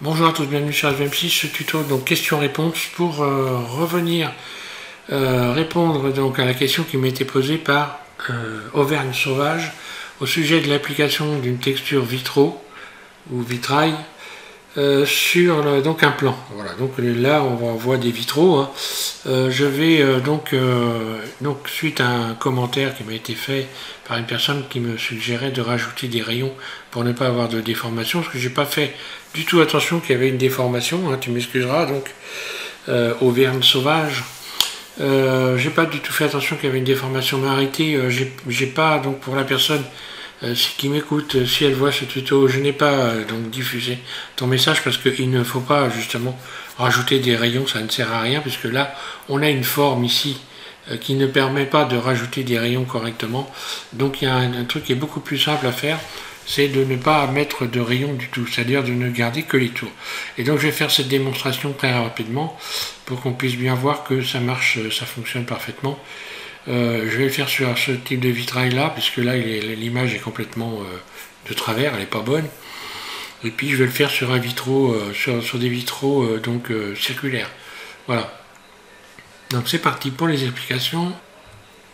Bonjour à tous, bienvenue sur SVM6, ce tuto donc question-réponse pour revenir répondre donc à la question qui m'a été posée par Auvergne Sauvage au sujet de l'application d'une texture vitro ou vitrail sur donc un plan. Voilà, donc là on voit des vitraux. Hein. Je vais donc suite à un commentaire qui m'a été fait par une personne qui me suggérait de rajouter des rayons pour ne pas avoir de déformation, parce que j'ai pas fait du tout attention qu'il y avait une déformation, hein, tu m'excuseras, donc Auvergne Sauvage. J'ai pas du tout fait attention qu'il y avait une déformation, mais arrêtez, j'ai pas, donc pour la personne qui m'écoute, si elle voit ce tuto, je n'ai pas donc diffusé ton message parce qu'il ne faut pas justement rajouter des rayons, ça ne sert à rien, puisque là on a une forme ici qui ne permet pas de rajouter des rayons correctement. Donc il y a un truc qui est beaucoup plus simple à faire, c'est de ne pas mettre de rayons du tout, c'est-à-dire de ne garder que les tours. Et donc je vais faire cette démonstration très rapidement pour qu'on puisse bien voir que ça marche, ça fonctionne parfaitement. Je vais le faire sur ce type de vitrail là, puisque là l'image est complètement de travers, elle n'est pas bonne. Et puis je vais le faire sur un vitro, sur des vitraux circulaires. Voilà. Donc c'est parti pour les explications.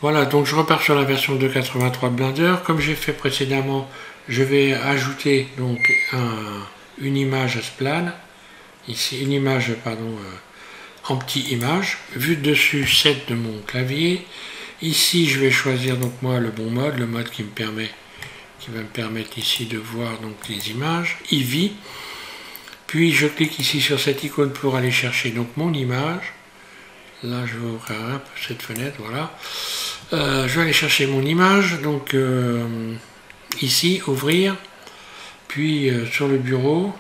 Voilà, donc je repars sur la version 2.83 Blender. Comme j'ai fait précédemment, je vais ajouter donc une image à splan. Ici, une image, pardon, en petit image. Vue de dessus, 7 de mon clavier. Ici, je vais choisir donc moi le bon mode, le mode qui va me permettre ici de voir donc les images. Eevee. Puis je clique ici sur cette icône pour aller chercher donc mon image. Là, je vais ouvrir un peu cette fenêtre, voilà. Je vais aller chercher mon image, donc ici, ouvrir, puis sur le bureau,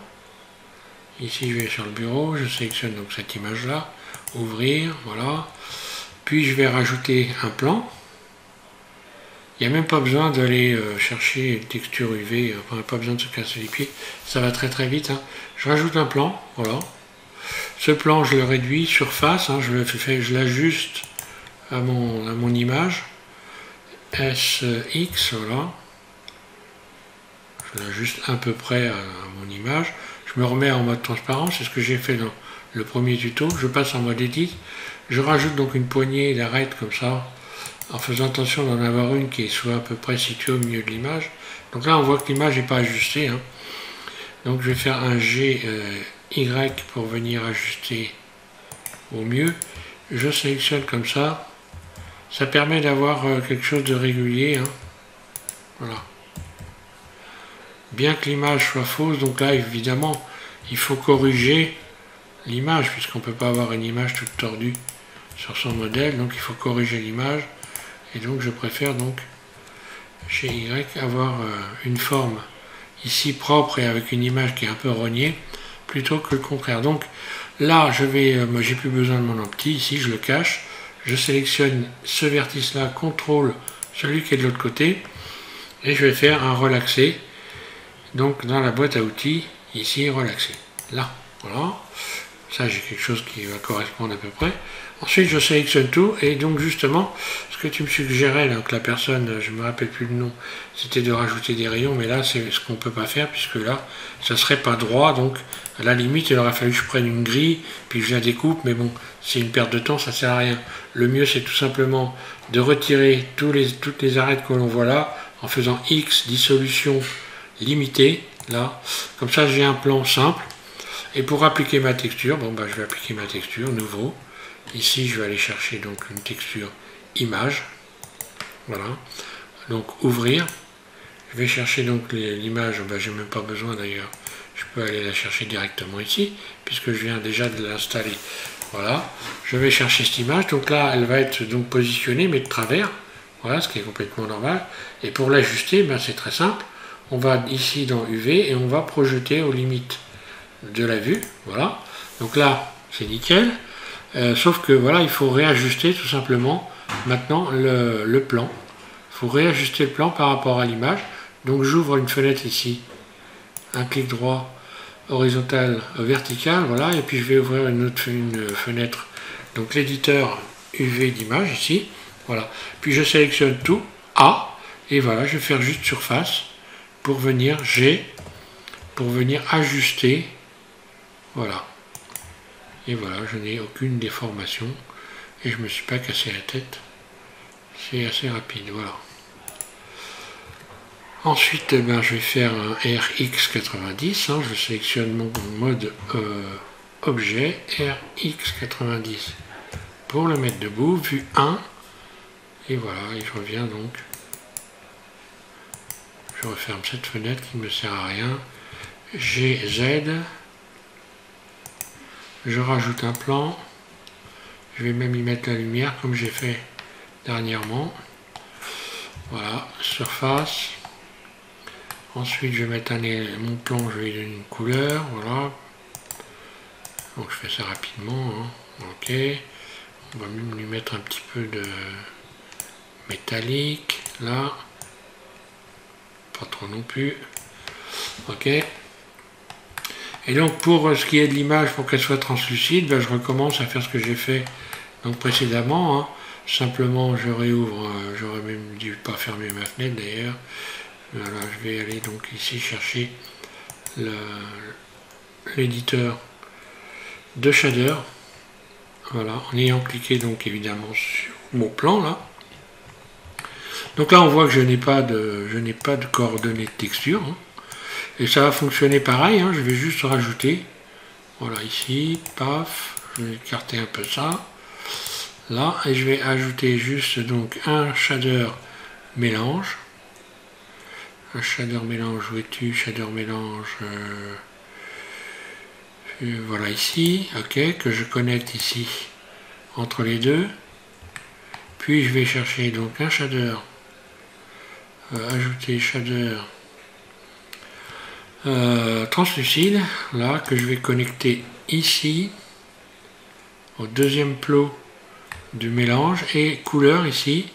ici je vais sur le bureau, je sélectionne donc cette image-là, ouvrir, voilà. Puis je vais rajouter un plan. Il n'y a même pas besoin d'aller chercher une texture UV, enfin, pas besoin de se casser les pieds, ça va très très vite. Hein. Je rajoute un plan, voilà. Ce plan, je le réduis, surface, hein, je l'ajuste à mon image. SX, voilà. Je l'ajuste à peu près à mon image. Je me remets en mode transparent, c'est ce que j'ai fait dans le premier tuto. Je passe en mode edit. Je rajoute donc une poignée d'arêtes comme ça, en faisant attention d'en avoir une qui soit à peu près située au milieu de l'image. Donc là, on voit que l'image n'est pas ajustée. Hein. Donc je vais faire un GY pour venir ajuster au mieux. Je sélectionne comme ça. Ça permet d'avoir quelque chose de régulier. Hein. Voilà. Bien que l'image soit fausse, donc là évidemment il faut corriger l'image, puisqu'on ne peut pas avoir une image toute tordue sur son modèle, donc il faut corriger l'image. Et donc je préfère donc chez Y avoir une forme ici propre et avec une image qui est un peu rognée, plutôt que le contraire. Donc là moi j'ai plus besoin de mon petit, ici je le cache. Je sélectionne ce vertice-là, contrôle celui qui est de l'autre côté, et je vais faire un relaxer. Donc dans la boîte à outils, ici, relaxer. Là, voilà. Ça, j'ai quelque chose qui va correspondre à peu près. Ensuite, je sélectionne tout, et donc justement, ce que tu me suggérais, là, que la personne, je ne me rappelle plus le nom, c'était de rajouter des rayons, mais là, c'est ce qu'on ne peut pas faire, puisque là, ça ne serait pas droit, donc à la limite, il aurait fallu que je prenne une grille, puis que je la découpe, mais bon, c'est une perte de temps, ça ne sert à rien. Le mieux, c'est tout simplement de retirer toutes les arêtes que l'on voit là, en faisant X, dissolution limitée, là, comme ça, j'ai un plan simple. Et pour appliquer ma texture, bon bah je vais appliquer ma texture, nouveau. Ici je vais aller chercher donc une texture image. Voilà. Donc ouvrir. Je vais chercher donc l'image, bah, j'ai même pas besoin d'ailleurs. Je peux aller la chercher directement ici, puisque je viens déjà de l'installer. Voilà. Je vais chercher cette image. Donc là, elle va être donc positionnée, mais de travers. Voilà, ce qui est complètement normal. Et pour l'ajuster, ben, c'est très simple. On va ici dans UV et on va projeter aux limites de la vue, voilà. Donc là, c'est nickel. Sauf que voilà, il faut réajuster tout simplement maintenant le plan. Il faut réajuster le plan par rapport à l'image. Donc j'ouvre une fenêtre ici, un clic droit, horizontal, vertical, voilà. Et puis je vais ouvrir une fenêtre, donc l'éditeur UV d'image ici, voilà. Puis je sélectionne tout, A, et voilà, je vais faire juste surface pour venir G, pour venir ajuster Voilà. Et voilà, je n'ai aucune déformation et je ne me suis pas cassé la tête. C'est assez rapide, voilà. Ensuite, je vais faire un RX90. Je sélectionne mon mode objet RX90 pour le mettre debout, vue 1. Et voilà, et je reviens donc. Je referme cette fenêtre qui ne me sert à rien. GZ. Je rajoute un plan. Je vais même y mettre la lumière comme j'ai fait dernièrement. Voilà, surface. Ensuite, je vais mettre mon plan, je vais lui donner une couleur. Voilà. Donc, je fais ça rapidement. Ok. On va même lui mettre un petit peu de métallique. Là. Pas trop non plus. Ok. Et donc pour ce qui est de l'image, pour qu'elle soit translucide, je recommence à faire ce que j'ai fait donc précédemment. Simplement je réouvre, j'aurais même dû pas fermer ma fenêtre d'ailleurs. Voilà, je vais aller donc ici chercher l'éditeur de shader. Voilà, en ayant cliqué donc évidemment sur mon plan là. Donc là on voit que je n'ai pas de coordonnées de texture. Et ça va fonctionner pareil, je vais juste rajouter, voilà ici, paf, je vais écarter un peu ça, là, et je vais ajouter juste donc un shader mélange. Un shader mélange, où es-tu? Shader mélange, voilà ici, ok, que je connecte ici entre les deux. Puis je vais chercher donc un shader, ajouter shader translucide, là, que je vais connecter ici au deuxième plot du mélange, et couleur ici,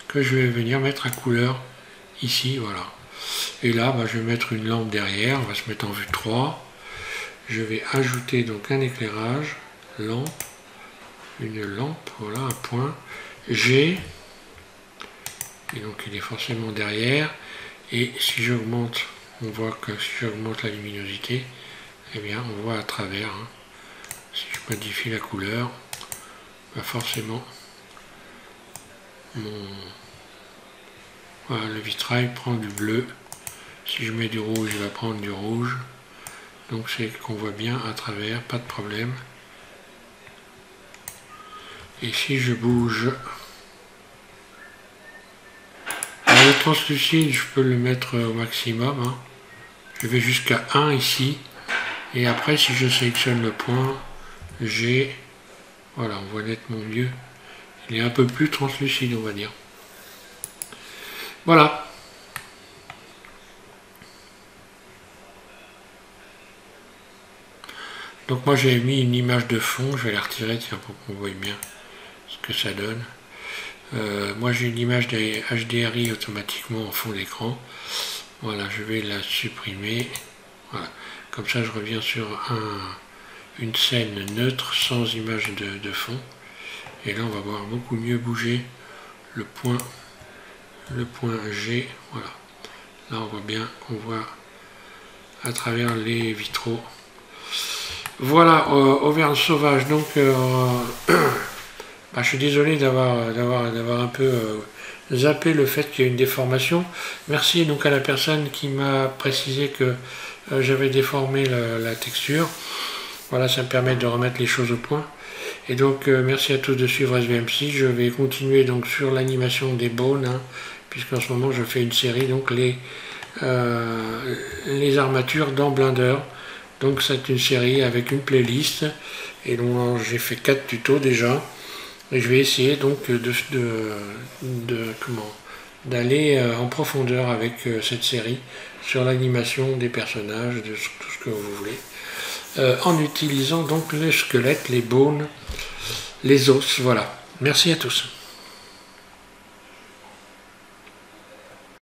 que je vais venir mettre à couleur ici, voilà. Et là, je vais mettre une lampe derrière, on va se mettre en vue 3. Je vais ajouter donc un éclairage, lampe, une lampe, voilà, un point, G, et donc il est forcément derrière, et si j'augmente, on voit que si j'augmente la luminosité, eh bien on voit à travers. Si je modifie la couleur, forcément voilà, le vitrail prend du bleu. Si je mets du rouge, il va prendre du rouge. Donc c'est qu'on voit bien à travers, pas de problème. Et si je bouge, alors le translucide, je peux le mettre au maximum. Je vais jusqu'à 1 ici. Et après, si je sélectionne le point, G, voilà, on voit nettement mieux. Il est un peu plus translucide, on va dire. Voilà. Donc moi j'ai mis une image de fond, je vais la retirer tiens, pour qu'on voit bien ce que ça donne. Moi j'ai une image de HDRI automatiquement en fond d'écran. Voilà, je vais la supprimer. Voilà. Comme ça je reviens sur une scène neutre sans image de fond. Et là on va voir beaucoup mieux bouger le point G. Voilà. Là on voit bien qu'on voit à travers les vitraux. Voilà, Auvergne sauvage. Donc je suis désolé d'avoir un peu zappé le fait qu'il y ait une déformation. Merci donc à la personne qui m'a précisé que j'avais déformé la texture. Voilà, ça me permet de remettre les choses au point. Et donc merci à tous de suivre SVMC. Je vais continuer donc sur l'animation des bones, puisqu'en ce moment je fais une série, donc les armatures dans Blender. Donc c'est une série avec une playlist, et donc j'ai fait 4 tutos déjà, et je vais essayer donc d'aller en profondeur avec cette série sur l'animation des personnages, de tout ce que vous voulez, en utilisant donc le squelette, les bones, les os, voilà. Merci à tous.